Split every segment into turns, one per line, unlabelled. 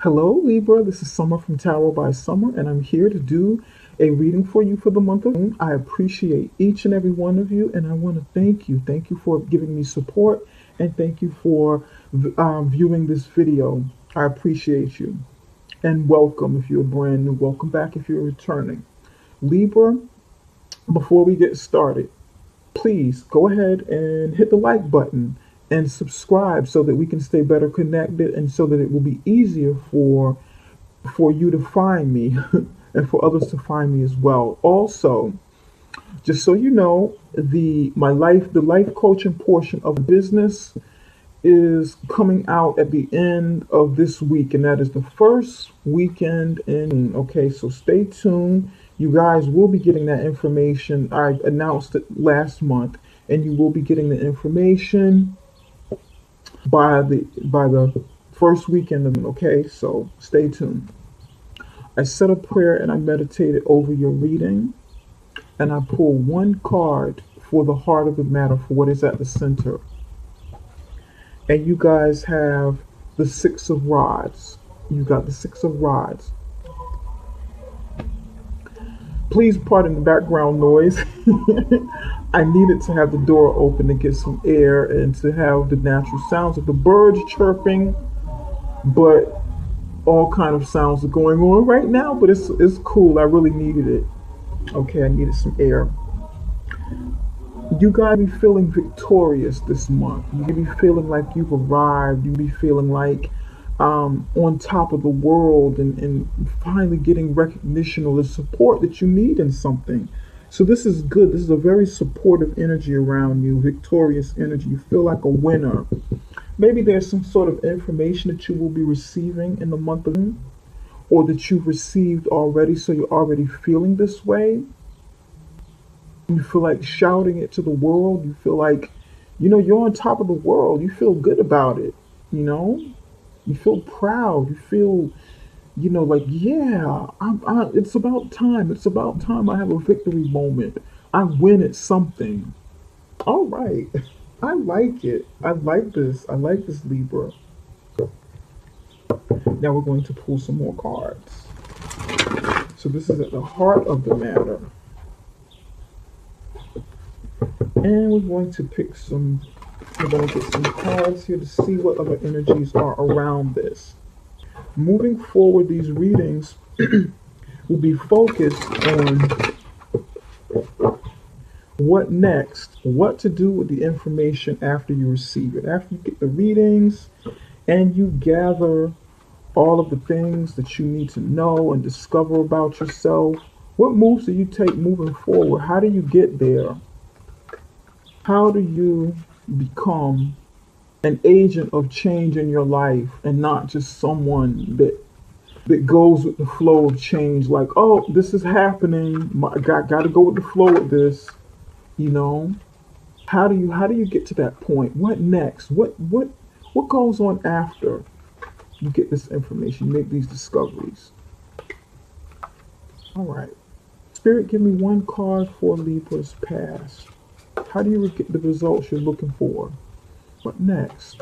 Hello, Libra. This is Summer from Tarot by Summer, and I'm here to do a reading for you for the month of June. I appreciate each and every one of you, and I want to thank you. Thank you for giving me support, and thank you for viewing this video. I appreciate you. And welcome if you're brand new. Welcome back if you're returning. Libra, before we get started, please go ahead and hit the like button and subscribe so that we can stay better connected and so that it will be easier for you to find me and for others to find me as well. Also, just so you know, the life coaching portion of the business is coming out at the end of this week, and that is the first weekend in June. Okay, so stay tuned. You guys will be getting that information. I announced it last month, and you will be getting the information by the first weekend of June. Okay, so stay tuned. I said a prayer and I meditated over your reading, and I pull one card for the heart of the matter, for what is at the center. And you guys have the Six of Rods. You got the Six of Rods. Please pardon the background noise. I needed to have the door open to get some air and to have the natural sounds of the birds chirping, but all kind of sounds are going on right now, but it's cool. I really needed it. Okay, I needed some air. You gotta be feeling victorious this month. You gotta be feeling like you've arrived. You be feeling like on top of the world, and finally getting recognition or the support that you need in something. So this is good. This is a very supportive energy around you, victorious energy. You feel like a winner. Maybe there's some sort of information that you will be receiving in the month of June, or that you've received already, so you're already feeling this way. You feel like shouting it to the world. You feel like, you're on top of the world. You feel good about it, you know? You feel proud. You feel, like, yeah, it's about time. It's about time I have a victory moment. I win at something. All right. I like it. I like this. I like this, Libra. Now we're going to pull some more cards. So this is at the heart of the matter. And we're going to get some cards here to see what other energies are around this. Moving forward, these readings will be focused on what next, what to do with the information after you receive it. After you get the readings and you gather all of the things that you need to know and discover about yourself, what moves do you take moving forward? How do you get there? How do you become an agent of change in your life and not just someone that goes with the flow of change? Like, oh, this is happening. I got to go with the flow with this. How do you get to that point? What next? What goes on after you get this information, you make these discoveries? All right. Spirit, give me one card for Libra's past. How do you get the results you're looking for? What next?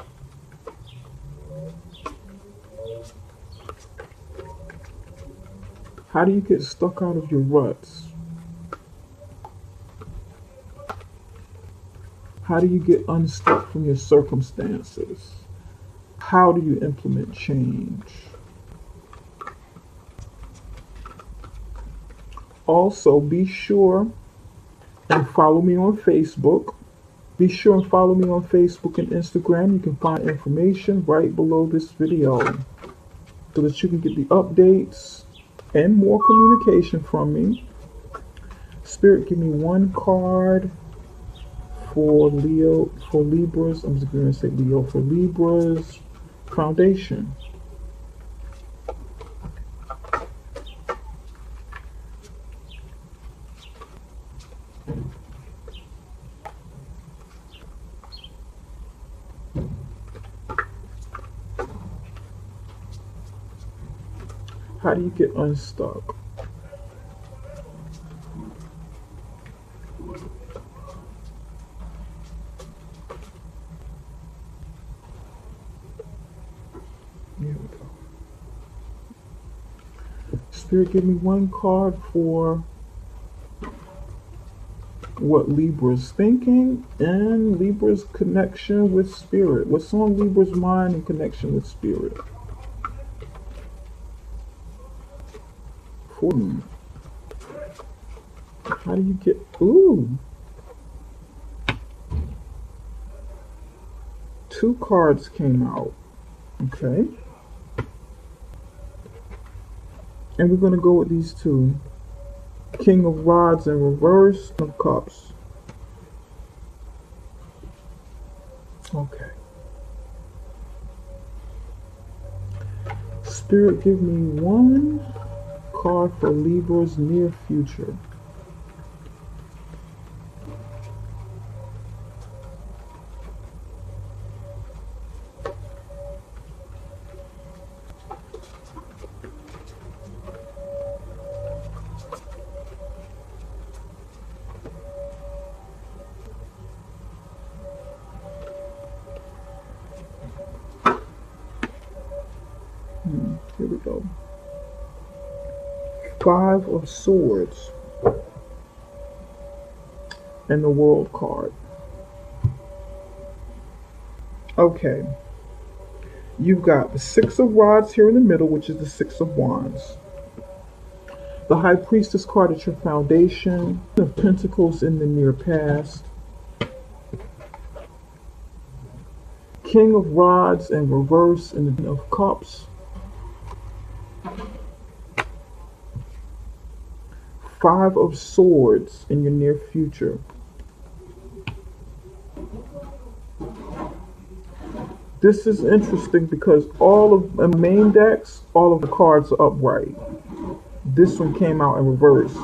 How do you get stuck out of your ruts? How do you get unstuck from your circumstances? How do you implement change? Also, be sure and follow me on Facebook. Be sure and follow me on Facebook and Instagram. You can find information right below this video so that you can get the updates and more communication from me. Spirit, give me one card for Libra's, I'm just going to say Leo, for Libra's foundation. How do you get unstuck? Here we go. Spirit, give me one card for what Libra's thinking and Libra's connection with Spirit. What's on Libra's mind and connection with Spirit? For me. How do you get... Ooh. 2 cards came out. Okay. And we're going to go with these 2. King of Rods in reverse, of Cups. Okay. Spirit, give me one card for Libra's near future. Here we go. 5 of Swords and the World card. Okay. You've got the 6 of Rods here in the middle, which is the 6 of Wands. The High Priestess card at your foundation. The Pentacles in the near past. King of Rods in reverse and the of Cups. 5 of Swords in your near future. This is interesting because all of the main decks, all of the cards are upright. This one came out in reverse.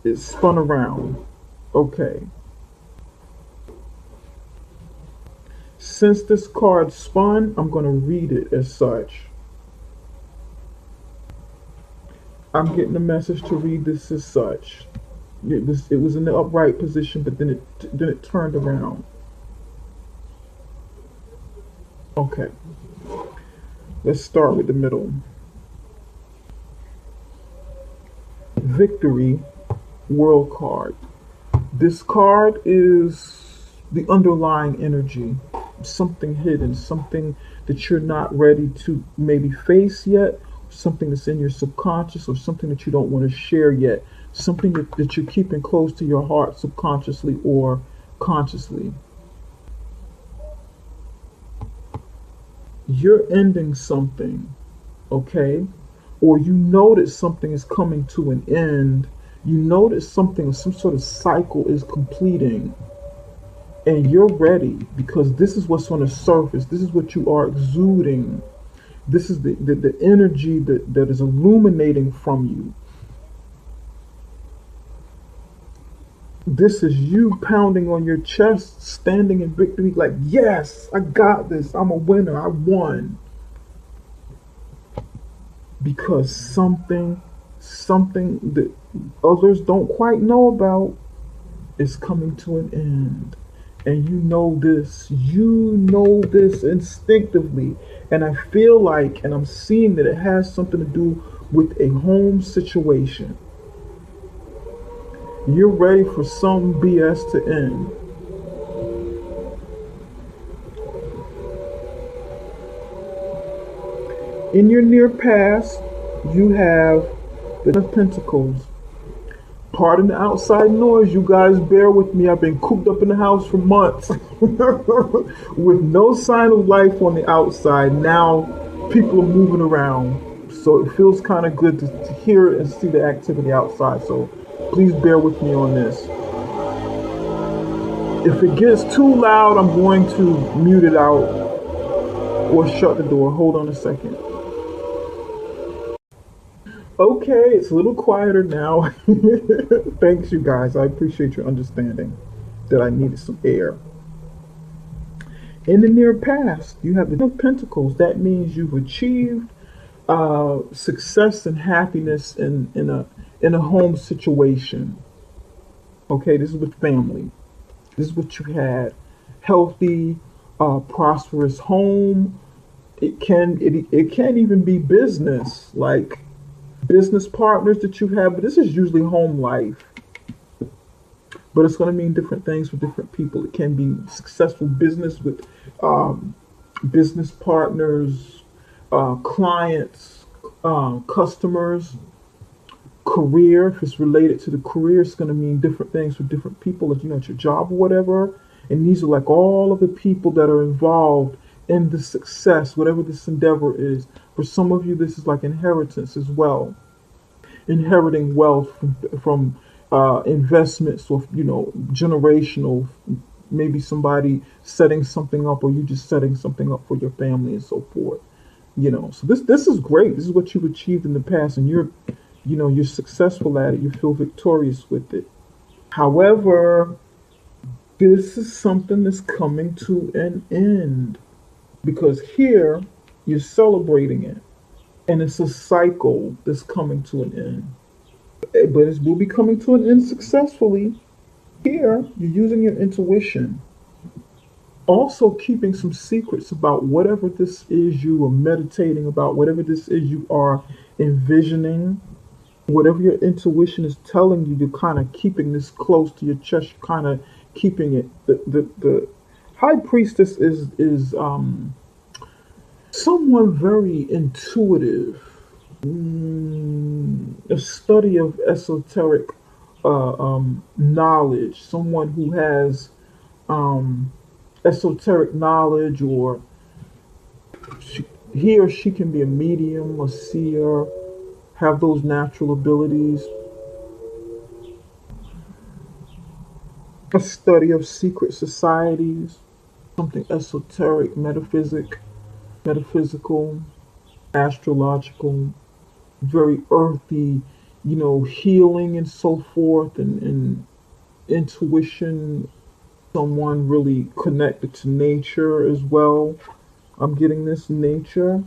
It spun around. Okay. Since this card spun, I'm going to read it as such. I'm getting a message to read this as such. It was in the upright position, but then it turned around. Okay. Let's start with the middle. Victory World card. This card is the underlying energy. Something hidden, something that you're not ready to maybe face yet, something that's in your subconscious, or something that you don't want to share yet, something that you're keeping close to your heart subconsciously or consciously. You're ending something, okay? Or you know that something is coming to an end. You know that something, some sort of cycle is completing. And you're ready because this is what's on the surface. This is what you are exuding. This is the energy that is illuminating from you. This is you pounding on your chest, standing in victory like, yes, I got this. I'm a winner. I won. Because something that others don't quite know about is coming to an end. And you know this instinctively. And I feel like, and I'm seeing that it has something to do with a home situation. You're ready for some BS to end. In your near past, you have the Pentacles. Pardon the outside noise, you guys bear with me. I've been cooped up in the house for months with no sign of life on the outside. Now people are moving around, so it feels kind of good to hear and see the activity outside. So please bear with me on this. If it gets too loud, I'm going to mute it out or shut the door. Hold on a second. Okay, it's a little quieter now. Thanks, you guys. I appreciate your understanding that I needed some air. In the near past, you have the Pentacles. That means you've achieved success and happiness in a home situation. Okay, this is with family. This is what you had. Healthy, prosperous home. it can even be business, like business partners that you have, but this is usually home life. But it's going to mean different things for different people. It can be successful business with um, business partners, clients, customers, career. If it's related to the career, it's going to mean different things for different people. If you know at your job or whatever. And these are like all of the people that are involved in the success, whatever this endeavor is. For some of you, this is like inheritance as well, inheriting wealth from investments or generational, maybe somebody setting something up or you just setting something up for your family and so forth. So this is great. This is what you've achieved in the past, and you're successful at it. You feel victorious with it. However, this is something that's coming to an end, because here you're celebrating it, and it's a cycle that's coming to an end. But it will be coming to an end successfully. Here, you're using your intuition. Also, keeping some secrets about whatever this is you are meditating about, whatever this is you are envisioning, whatever your intuition is telling you, you're kind of keeping this close to your chest, you're kind of keeping it. The high priestess is someone very intuitive, a study of esoteric knowledge, someone who has um, esoteric knowledge, or she, he or she can be a medium, a seer, have those natural abilities, a study of secret societies, something esoteric, metaphysical, astrological, very earthy, healing and so forth, and intuition, someone really connected to nature as well. I'm getting this nature,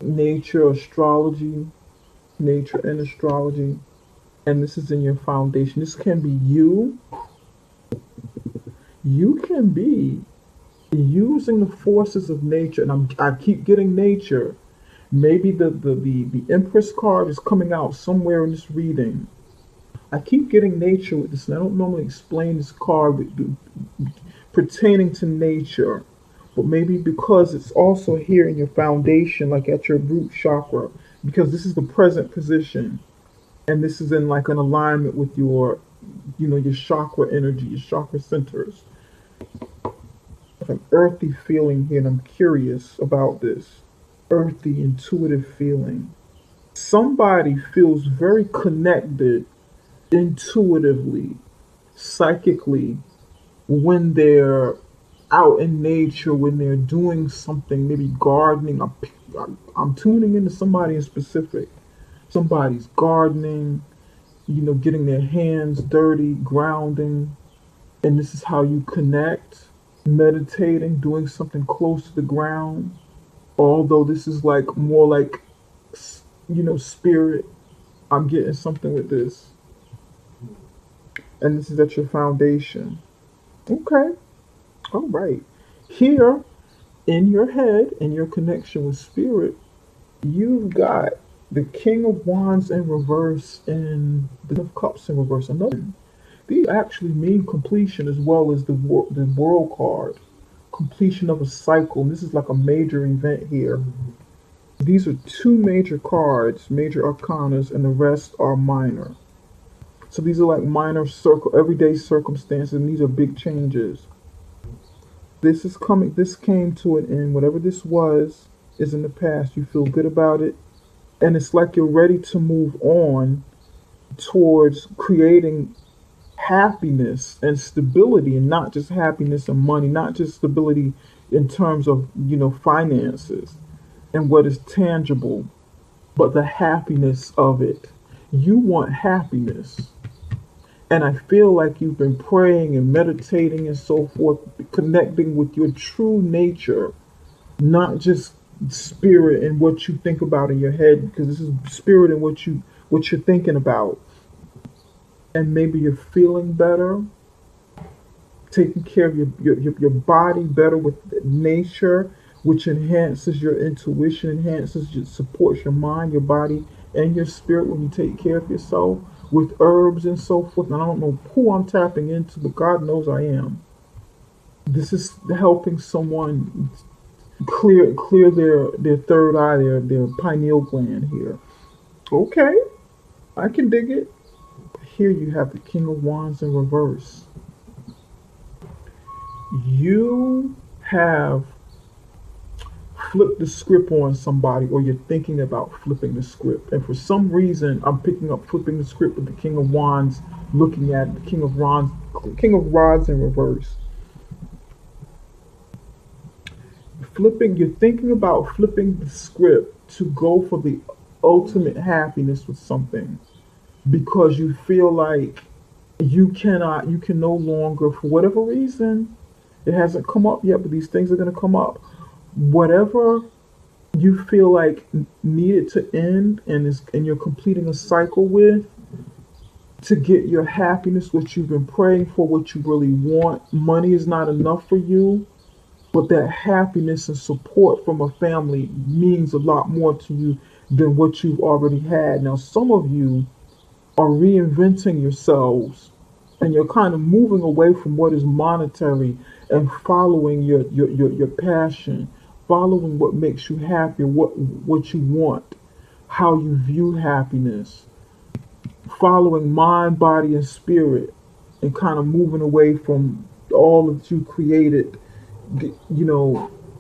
astrology, nature and astrology. And this is in your foundation. This can be you. You can be using the forces of nature. And I keep getting nature. Maybe the Empress card is coming out somewhere in this reading. I keep getting nature with this, and I don't normally explain this card pertaining to nature, but maybe because it's also here in your foundation, like at your root chakra, because this is the present position, and this is in like an alignment with your chakra energy, your chakra centers. An earthy feeling here, and I'm curious about this earthy, intuitive feeling. Somebody feels very connected intuitively, psychically, when they're out in nature, when they're doing something, maybe gardening. I'm tuning into somebody in specific. Somebody's gardening, getting their hands dirty, grounding, and this is how you connect, meditating, doing something close to the ground. Although this is like more like, spirit. I'm getting something with this, and this is at your foundation. Okay, all right. Here in your head and your connection with spirit, you've got the King of Wands in reverse and the Ten of Cups in reverse. Another, these actually mean completion as well as the World card, completion of a cycle. And this is like a major event here. These are two major cards, major arcanas, and the rest are minor. So these are like minor everyday circumstances, and these are big changes. This is coming. This came to an end. Whatever this was is in the past. You feel good about it, and it's like you're ready to move on towards creating happiness and stability, and not just happiness and money, not just stability in terms of finances and what is tangible, but the happiness of it. You want happiness. And I feel like you've been praying and meditating and so forth, connecting with your true nature, not just spirit and what you think about in your head, because this is spirit and what you're thinking about. And maybe you're feeling better, taking care of your body better with nature, which enhances your intuition, supports your mind, your body, and your spirit when you take care of yourself with herbs and so forth. And I don't know who I'm tapping into, but God knows I am. This is helping someone clear their third eye, their pineal gland here. Okay, I can dig it. Here you have the King of Wands in reverse. You have flipped the script on somebody, or you're thinking about flipping the script. And for some reason, I'm picking up flipping the script with the King of Wands, looking at the King of Rods in reverse. You're thinking about flipping the script to go for the ultimate happiness with something because you feel like you can no longer, for whatever reason, it hasn't come up yet, but these things are going to come up. Whatever you feel like needed to end and you're completing a cycle with to get your happiness, what you've been praying for, what you really want. Money is not enough for you, but that happiness and support from a family means a lot more to you than what you've already had. Now, some of you are reinventing yourselves and you're kind of moving away from what is monetary and following your passion, following what makes you happy, what you want, how you view happiness, following mind, body, and spirit, and kind of moving away from all that you created,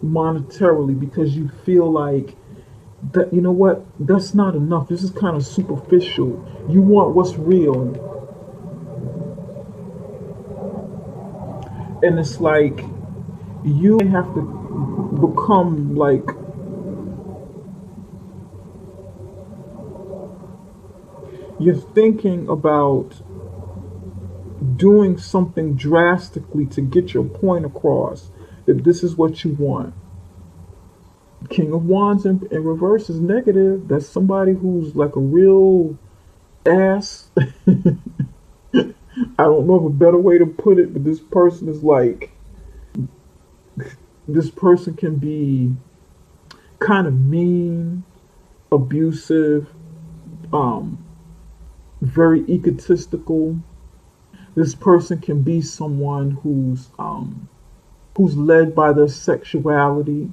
monetarily, because you feel like that, you know what, that's not enough. This is kind of superficial. You want what's real. And it's like you have to become like you're thinking about doing something drastically to get your point across that this is what you want. King of Wands in reverse is negative. That's somebody who's like a real ass. I don't know of a better way to put it, but this person is like, this person can be kind of mean, abusive, um, very egotistical. This person can be someone who's led by their sexuality.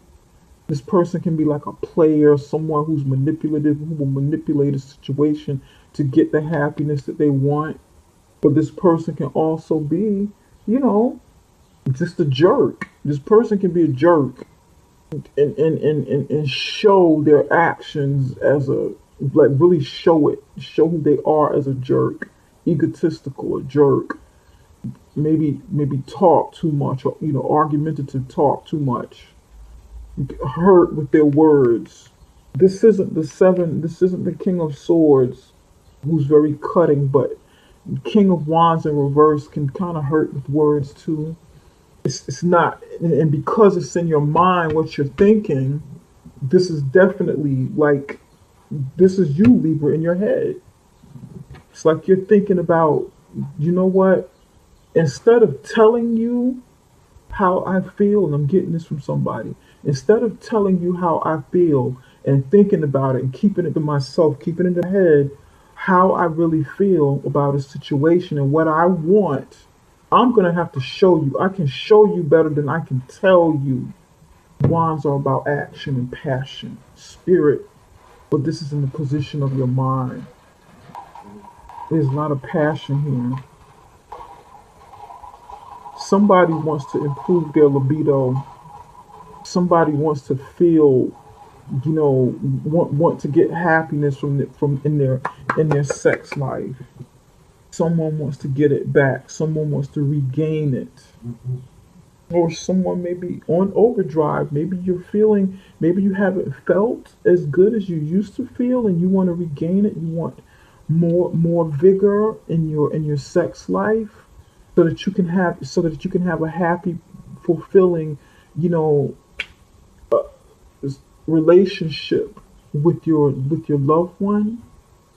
This person can be like a player, someone who's manipulative, who will manipulate a situation to get the happiness that they want. But this person can also be, you know, just a jerk. This person can be a jerk and show their actions as a, like really show who they are as a jerk, egotistical, a jerk. Maybe talk too much, or argumentative, talk too much, hurt with their words. This isn't the King of Swords, who's very cutting, but King of Wands in reverse can kind of hurt with words too. It's not, and because it's in your mind what you're thinking, this is definitely like, this is you, Libra, in your head. It's like you're thinking about, you know what, instead of telling you how I feel, and I'm getting this from somebody, instead of telling you how I feel and thinking about it and keeping it to myself, keeping it in my head, how I really feel about a situation and what I want, I'm going to have to show you. I can show you better than I can tell you. Wands are about action and passion, spirit, but this is in the position of your mind. There's a lot of passion here. Somebody wants to improve their libido. Somebody wants to feel, want to get happiness from in their sex life. Someone wants to get it back. Someone wants to regain it. Or someone may be on overdrive. Maybe maybe you haven't felt as good as you used to feel and you want to regain it. You want more vigor in your sex life so that you can have a happy, fulfilling, uh, relationship with your loved one.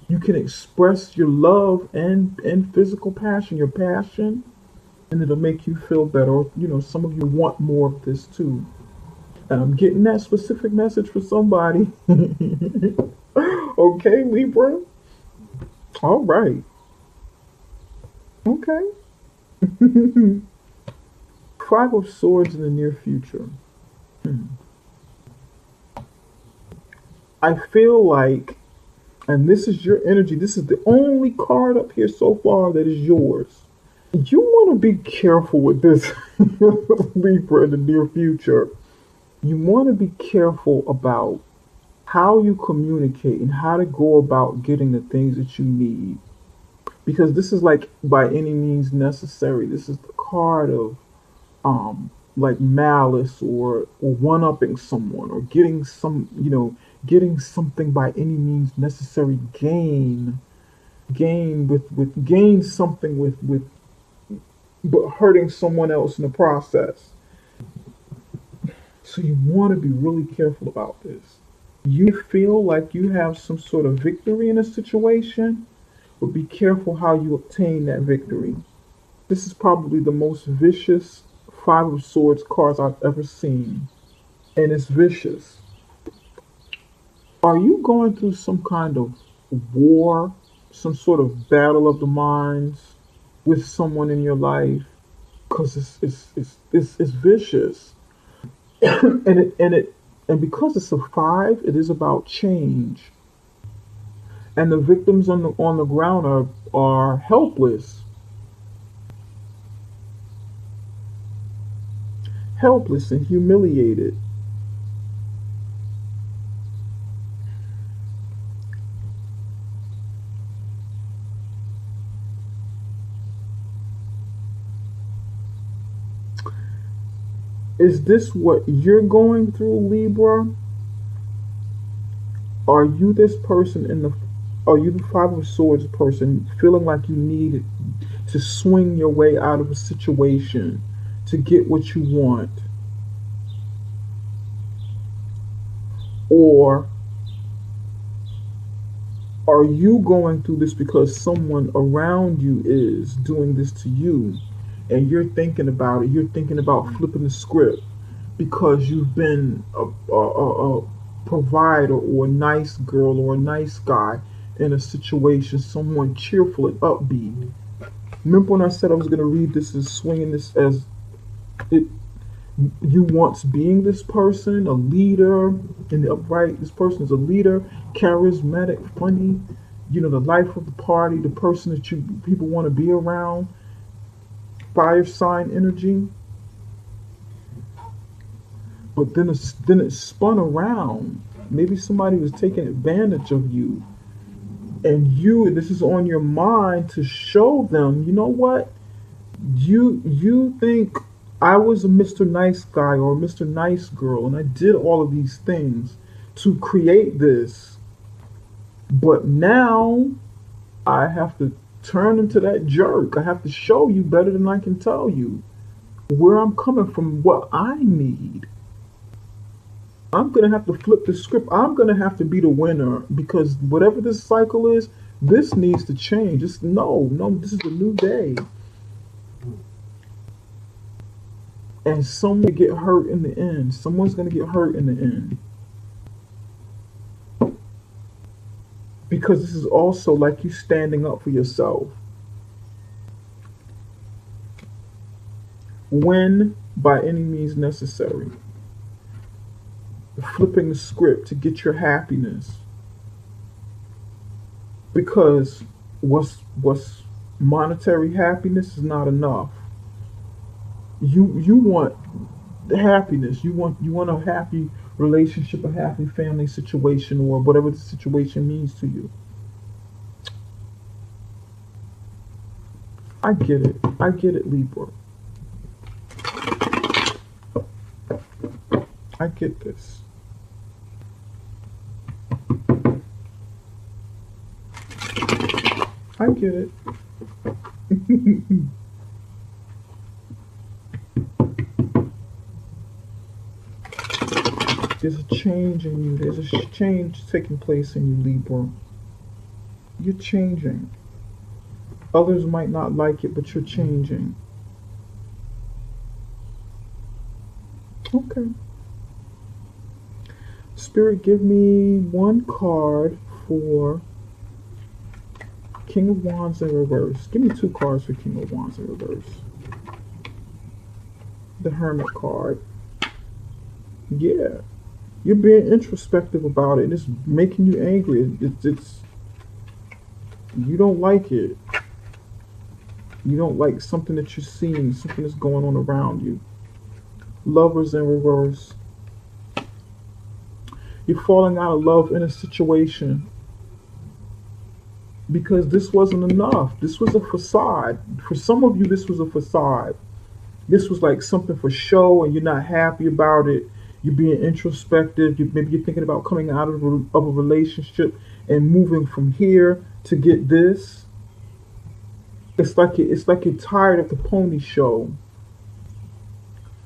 You can express your love and physical passion, your passion, and it'll make you feel better. Or, some of you want more of this too. And I'm getting that specific message for somebody. Okay, Libra. All right. Okay. Five of Swords in the near future. I feel like, and this is your energy, this is the only card up here so far that is yours. You want to be careful with this, Libra, in the near future. You want to be careful about how you communicate and how to go about getting the things that you need. Because this is like by any means necessary. This is the card of like malice or one upping someone or getting getting something by any means necessary gain something with but hurting someone else in the process. So you want to be really careful about this. You feel like you have some sort of victory in a situation, but be careful how you obtain that victory. This is probably the most vicious Five of Swords cards I've ever seen, and it's vicious. Are you going through some kind of war, some sort of battle of the minds with someone in your life? Because it's vicious, and because it's a five, it is about change, and the victims on the ground are helpless and humiliated. Is this what you're going through, Libra? Are you this person in the are you the Five of Swords person feeling like you need to swing your way out of a situation to get what you want? Or are you going through this because someone around you is doing this to you and you're thinking about it? You're thinking about flipping the script because you've been a provider or a nice girl or a nice guy in a situation, someone cheerful and upbeat. Remember when I said I was going to read this as swinging this as it you once being this person, a leader in the upright. This person is a leader, charismatic, funny, the life of the party, the person that you people want to be around, fire sign energy. But then it spun around. Maybe somebody was taking advantage of you, and this is on your mind to show them. You know what? You think I was a Mr. Nice Guy or a Mr. Nice Girl, and I did all of these things to create this, but now I have to turn into that jerk. I have to show you better than I can tell you where I'm coming from, what I need. I'm going to have to flip the script. I'm going to have to be the winner because whatever this cycle is, this needs to change. No, this is a new day. And someone get hurt in the end. Someone's going to get hurt in the end. Because this is also like you standing up for yourself. When, by any means necessary. Flipping the script to get your happiness. Because what's monetary happiness is not enough. You want happiness. You want a happy relationship, a happy family situation, or whatever the situation means to you. I get it. I get it, Libra. I get this. I get it. There's a change in you. There's a change taking place in you, Libra. You're changing. Others might not like it, but you're changing. Okay. Spirit, give me one card for King of Wands in reverse. Give me two cards for King of Wands in reverse. The Hermit card. Yeah. You're being introspective about it. It's making you angry. It's you don't like it. You don't like something that you're seeing, something that's going on around you. Lovers in reverse. You're falling out of love in a situation because this wasn't enough. This was a facade. For some of you, this was a facade. This was like something for show, and you're not happy about it. You're being introspective. Maybe you're thinking about coming out of a relationship and moving from here to get this. It's like you're tired of the pony show.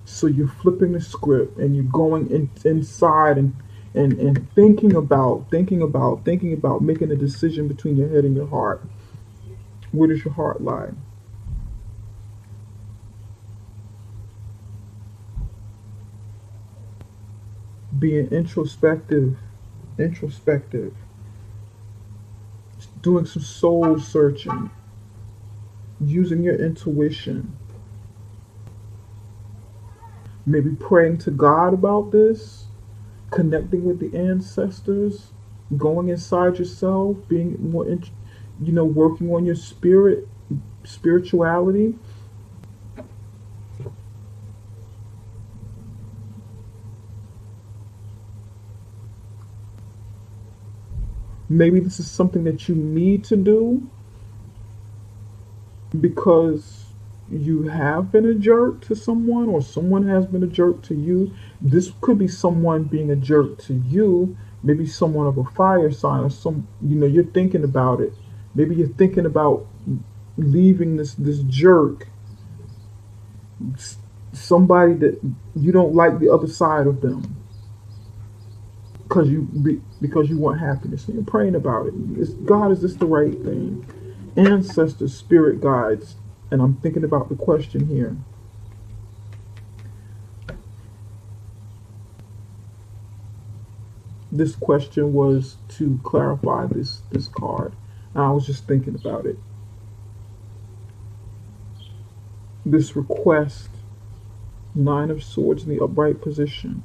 So you're flipping the script and you're going inside and thinking about making a decision between your head and your heart. Where does your heart lie? Being introspective, doing some soul searching, using your intuition, maybe praying to God about this, connecting with the ancestors, going inside yourself, being more, working on your spirituality. Maybe this is something that you need to do because you have been a jerk to someone or someone has been a jerk to you. This could be someone being a jerk to you, maybe someone of a fire sign or you're thinking about it. Maybe you're thinking about leaving this jerk, somebody that you don't like the other side of them because you want happiness and you're praying about it. God, is this the right thing? Ancestors, spirit guides, and I'm thinking about the question here. This question was to clarify this card. I was just thinking about it. This request, Nine of Swords in the upright position.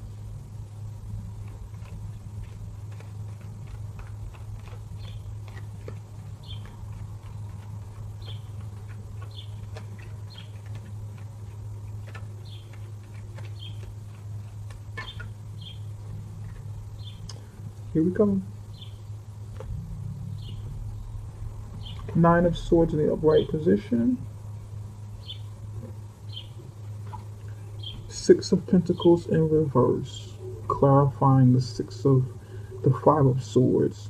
Here we go. Nine of Swords in the upright position. Six of Pentacles in reverse, clarifying the Five of Swords.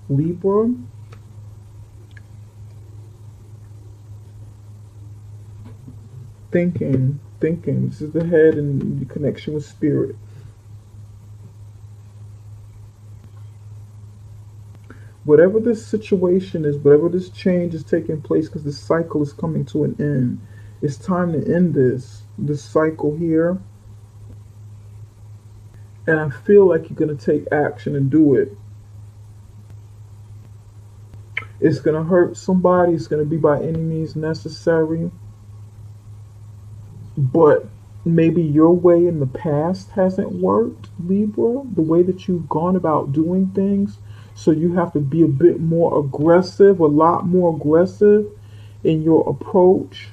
Libra. Thinking. This is the head and the connection with spirit. Whatever this situation is, whatever this change is taking place, because this cycle is coming to an end. It's time to end this cycle here. And I feel like you're going to take action and do it. It's going to hurt somebody. It's going to be by any means necessary. But maybe your way in the past hasn't worked, Libra, the way that you've gone about doing things. So you have to be a bit more aggressive, a lot more aggressive in your approach,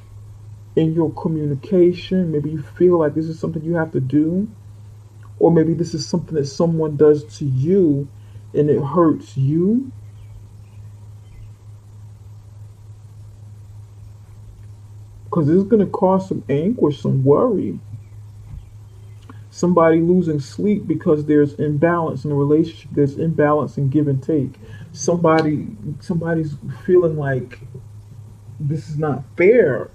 in your communication. Maybe you feel like this is something you have to do. Or maybe this is something that someone does to you and it hurts you. Because this is going to cause some anguish, some worry. Somebody losing sleep because there's imbalance in a relationship. There's imbalance in give and take. Somebody's feeling like this is not fair.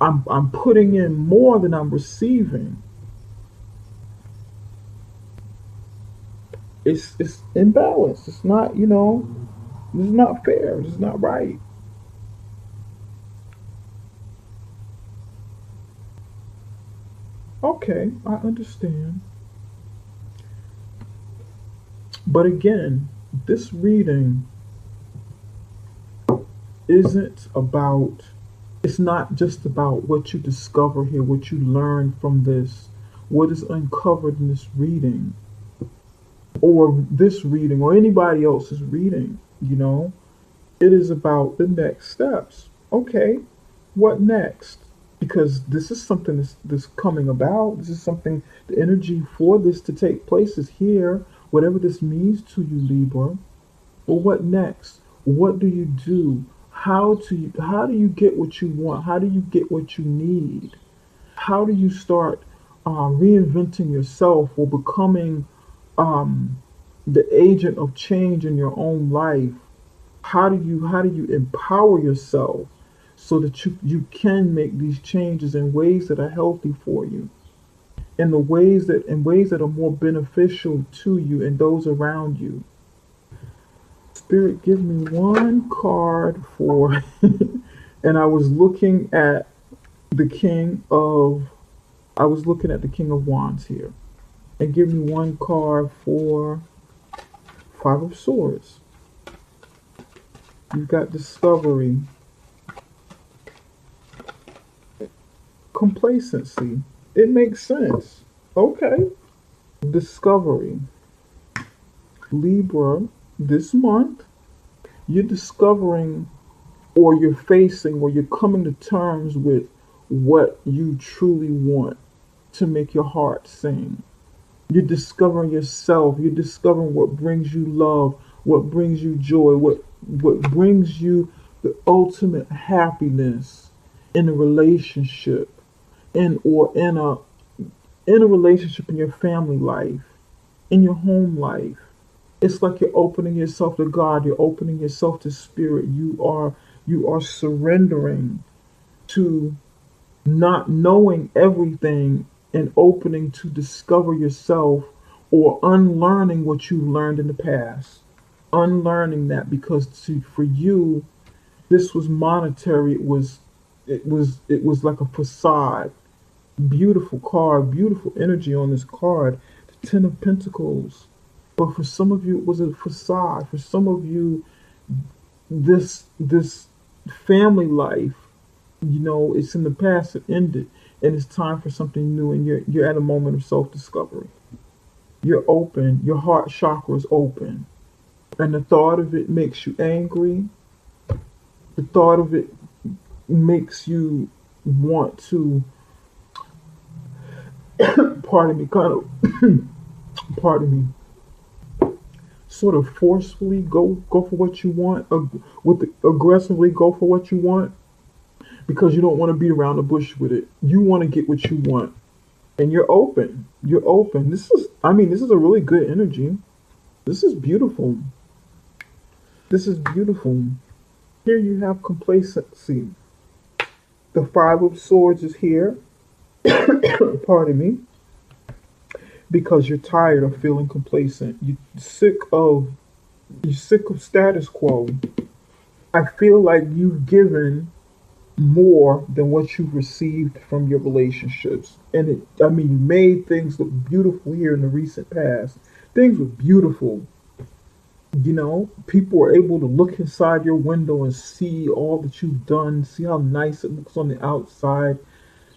I'm putting in more than I'm receiving. It's imbalance. It's not, this is not fair. This is not right. Okay, I understand. But again, this reading isn't about, it's not just about what you discover here, what you learn from this, what is uncovered in this reading, or this reading, or anybody else's reading, you know? It is about the next steps. Okay, what next? Because this is something that's coming about. This is something, the energy for this to take place is here, whatever this means to you, Libra. But what next? What do you do? How do you get what you want? How do you get what you need? How do you start reinventing yourself or becoming um, the agent of change in your own life? How do you empower yourself so that you can make these changes in ways that are healthy for you, in ways that are more beneficial to you and those around you? Spirit, give me one card for, and the King of, I was looking at the King of Wands here, and give me one card for Five of Swords. You've got discovery, complacency. It makes sense. Okay. Discovery. Libra, this month, you're discovering, or you're facing, or you're coming to terms with what you truly want to make your heart sing. You're discovering yourself. You're discovering what brings you love, what brings you joy, what brings you the ultimate happiness in a relationship, in a relationship in your family life, in your home life. It's like you're opening yourself to God, you're opening yourself to spirit. You are surrendering to not knowing everything and opening to discover yourself, or unlearning what you learned in the past. Unlearning that, because for you this was monetary. It was like a facade. Beautiful card, beautiful energy on this card. The Ten of Pentacles. But for some of you, it was a facade. For some of you, this family life, it's in the past. It ended, and it's time for something new. And you're at a moment of self discovery. You're open. Your heart chakra is open, and the thought of it makes you angry. The thought of it makes you want to, pardon me, kind of, pardon me, sort of forcefully go for what you want, aggressively go for what you want, because you don't want to beat around the bush with it. You want to get what you want, and you're open. You're open. This is a really good energy. This is beautiful. This is beautiful. Here you have complacency. The Five of Swords is here. Pardon me. Because you're tired of feeling complacent. You're sick of status quo. I feel like you've given more than what you've received from your relationships. And you made things look beautiful here in the recent past. Things were beautiful. People were able to look inside your window and see all that you've done, see how nice it looks on the outside,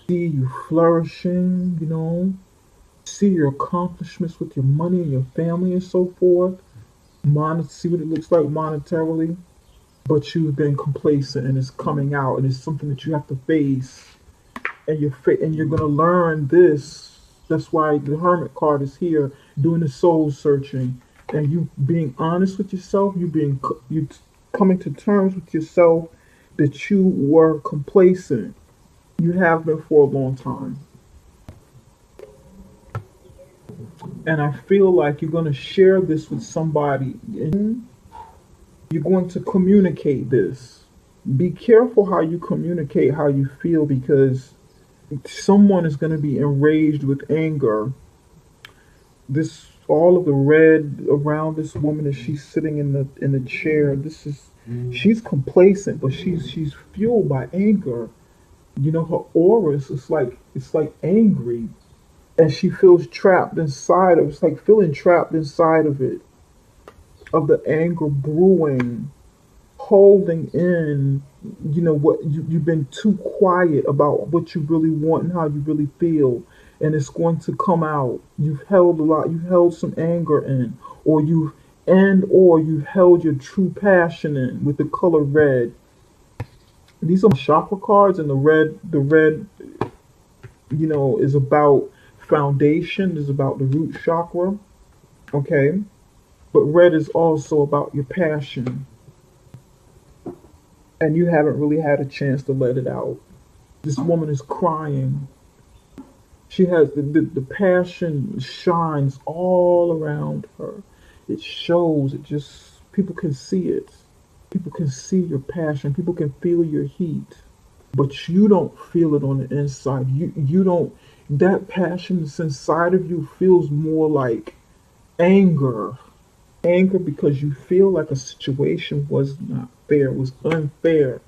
see you flourishing, see your accomplishments with your money and your family and so forth. See what it looks like monetarily. But you've been complacent, and it's coming out, and it's something that you have to face, and you're gonna learn this. That's why the Hermit card is here, doing the soul searching, and you being honest with yourself. You coming to terms with yourself that you were complacent. You have been for a long time, and I feel like you're gonna share this with somebody, and you're going to communicate this. Be careful how you communicate how you feel, because someone is going to be enraged with anger. This, all of the red around this woman as she's sitting in the chair. She's complacent, but she's fueled by anger. Her aura is, it's like angry, and she feels trapped inside of. It's like feeling trapped inside of it. of the anger brewing, holding in, what you've been too quiet about what you really want and how you really feel, and it's going to come out. You've held a lot, you've held some anger in, or you've held your true passion in with the color red. These are chakra cards, and the red, is about foundation, is about the root chakra. Okay, but red is also about your passion, and you haven't really had a chance to let it out. This woman is crying. She has the passion shines all around her. It shows, it just, people can see it. People can see your passion. People can feel your heat. But you don't feel it on the inside. You don't, that passion that's inside of you feels more like anger. Anger because you feel like a situation was not fair, was unfair.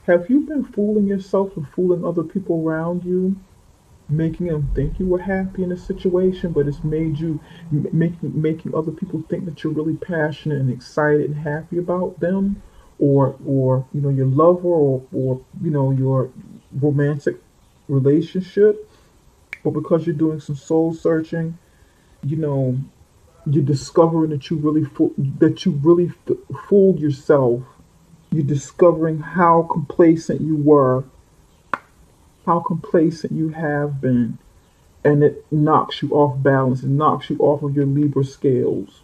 Have you been fooling yourself and fooling other people around you, making them think you were happy in a situation, but it's made you making other people think that you're really passionate and excited and happy about them, or your lover, or your romantic relationship, but because you're doing some soul searching, you know you're discovering that you really fooled yourself. You're discovering how complacent you were, how complacent you have been, and it knocks you off balance. It knocks you off of your Libra scales,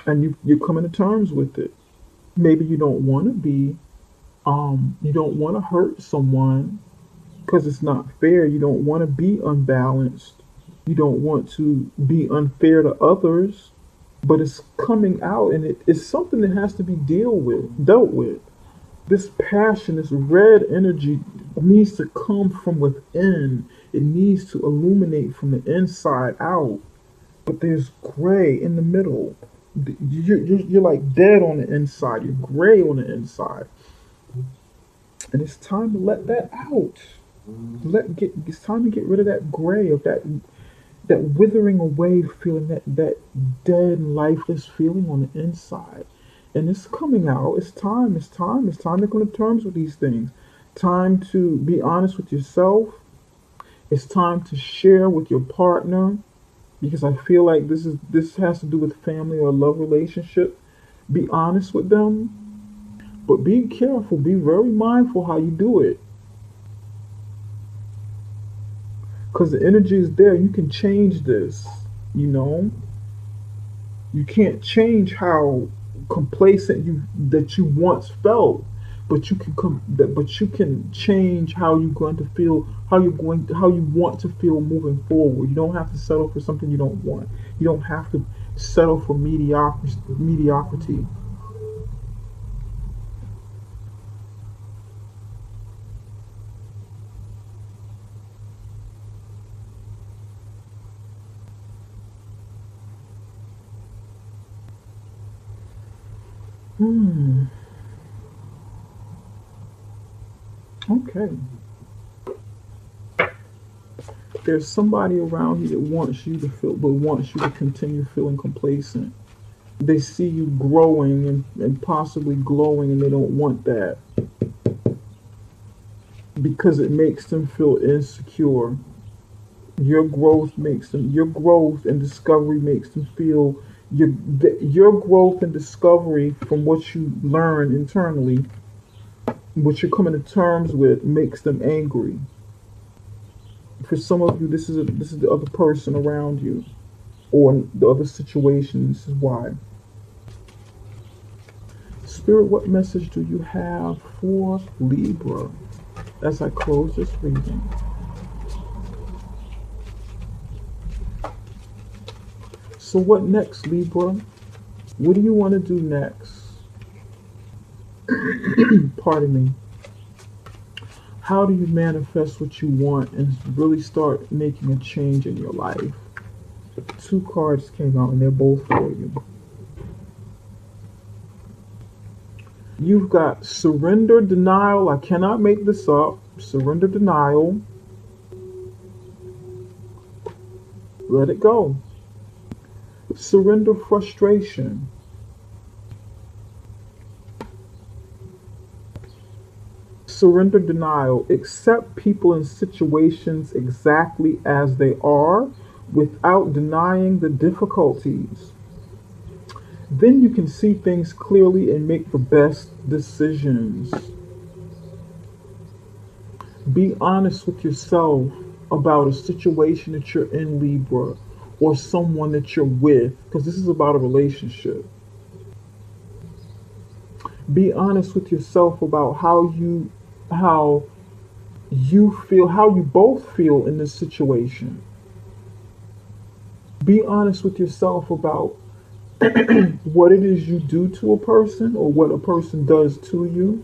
and you're coming to terms with it. Maybe you don't want to you don't want to hurt someone because it's not fair. You don't want to be unbalanced. You don't want to be unfair to others, but it's coming out, and it's something that has to be dealt with. This passion, this red energy needs to come from within. It needs to illuminate from the inside out. But there's gray in the middle. You're like dead on the inside. You're gray on the inside. And it's time to let that out. It's time to get rid of that gray, of that withering away feeling, that dead and lifeless feeling on the inside. And it's coming out. It's time to come to terms with these things. Time to be honest with yourself. It's time to share with your partner, because I feel like this has to do with family or love relationship. Be honest with them, but be careful. Be very mindful how you do it, because the energy is there. You can change this. You know, you can't change how complacent you once felt, but you can change how you're going to feel, how you want to feel moving forward. You don't have to settle for something you don't want. You don't have to settle for mediocrity. Hmm. Okay. There's somebody around you that wants you to continue feeling complacent. They see you growing and possibly glowing, and they don't want that because it makes them feel insecure. Your growth and discovery makes them feel, your growth and discovery from what you learn internally, what you're coming to terms with, makes them angry. For some of you, this is the other person around you, or the other situation. This is why. Spirit, what message do you have for Libra as I close this reading? So what next, Libra? What do you want to do next? Pardon me. How do you manifest what you want and really start making a change in your life? Two cards came out and they're both for you. You've got surrender, denial. I cannot make this up. Surrender, denial. Let it go. Surrender frustration. Surrender denial. Accept people and situations exactly as they are without denying the difficulties. Then you can see things clearly and make the best decisions. Be honest with yourself about a situation that you're in, Libra, or someone that you're with, because this is about a relationship. Be honest with yourself about how you feel, how you both feel in this situation. Be honest with yourself about what it is you do to a person or what a person does to you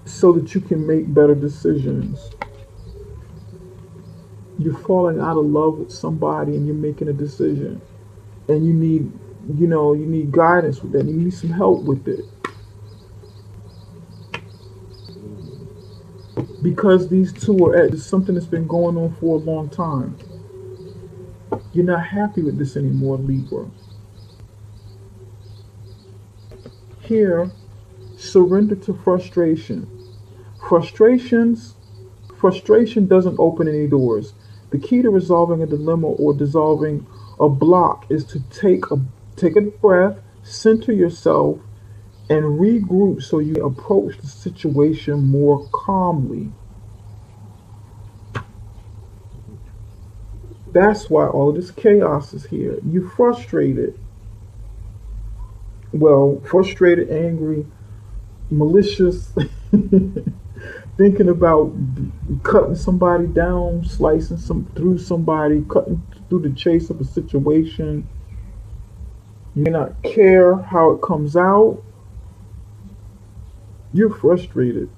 so that you can make better decisions. You're falling out of love with somebody and you're making a decision and you need guidance with that. You need some help with it because these two are at something that's been going on for a long time. You're not happy with this anymore, Libra. Here, surrender to frustration. Frustrations Frustration doesn't open any doors. The key to resolving a dilemma or dissolving a block is to take a breath, center yourself, and regroup so you approach the situation more calmly. That's why all of this chaos is here. You're frustrated. Well, frustrated, angry, malicious, thinking about cutting somebody down, slicing some through somebody, cutting through the chase of a situation. You may not care how it comes out. You're frustrated.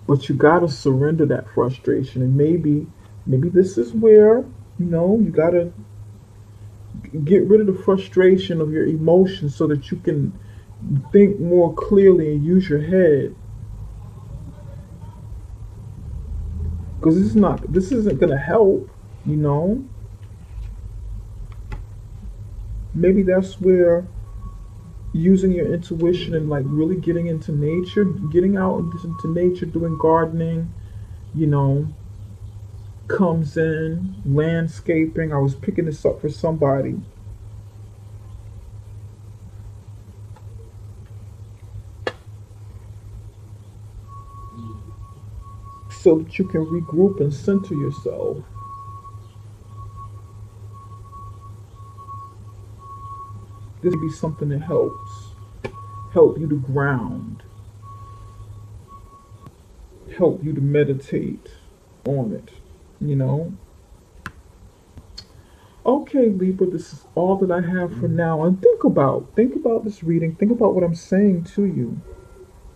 But you gotta surrender that frustration. And maybe this is where, you gotta get rid of the frustration of your emotions so that you can think more clearly and use your head. Because this isn't gonna help, you know. Maybe that's where using your intuition and like really getting into nature, getting out into nature, doing gardening, you know, comes in. Landscaping. I was picking this up for somebody. So that you can regroup and center yourself. This may be something that help you to ground, help you to meditate on it, you know. Okay, Libra, this is all that I have for now. And think about this reading. Think about what I'm saying to you.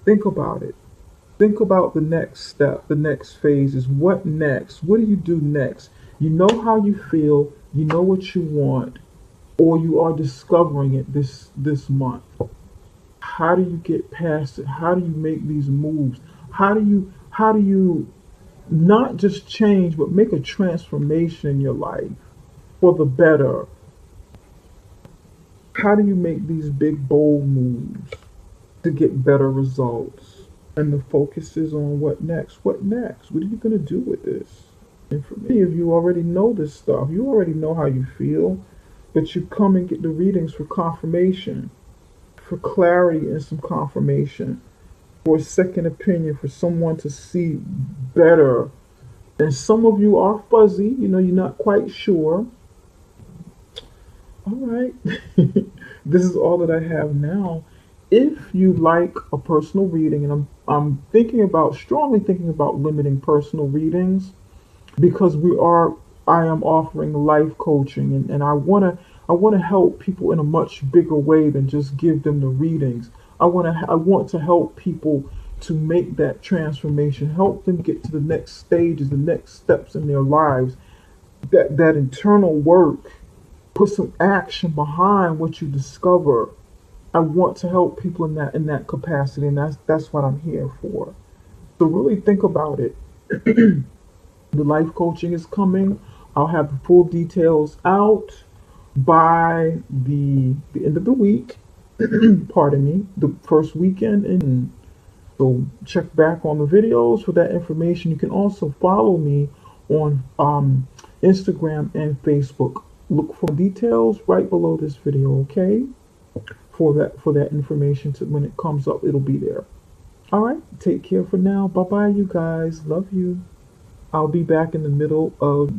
Think about it. Think about the next step, the next phase is what next? What do you do next? You know how you feel, you know what you want, or you are discovering it this month. How do you get past it? How do you make these moves? How do you not just change but make a transformation in your life for the better? How do you make these big bold moves to get better results? And the focus is on what next? What next? What are you going to do with this? And for many of you already know this stuff. You already know how you feel, but you come and get the readings for confirmation, for clarity and some confirmation, for a second opinion, for someone to see better. And some of you are fuzzy, you're not quite sure. All right. This is all that I have now. If you like a personal reading, and I'm strongly thinking about limiting personal readings because I am offering life coaching, and I wanna help people in a much bigger way than just give them the readings. I want to help people to make that transformation, help them get to the next stages, the next steps in their lives. That internal work, put some action behind what you discover. I want to help people in that capacity, and that's what I'm here for. So really think about it. The life coaching is coming. I'll have the full details out by the end of the week. Pardon me, the first weekend in. So check back on the videos for that information. You can also follow me on Instagram and Facebook. Look for details right below this video, okay? For that information, to when it comes up, it'll be there. All right, take care for now. Bye bye, you guys. Love you. I'll be back in the middle of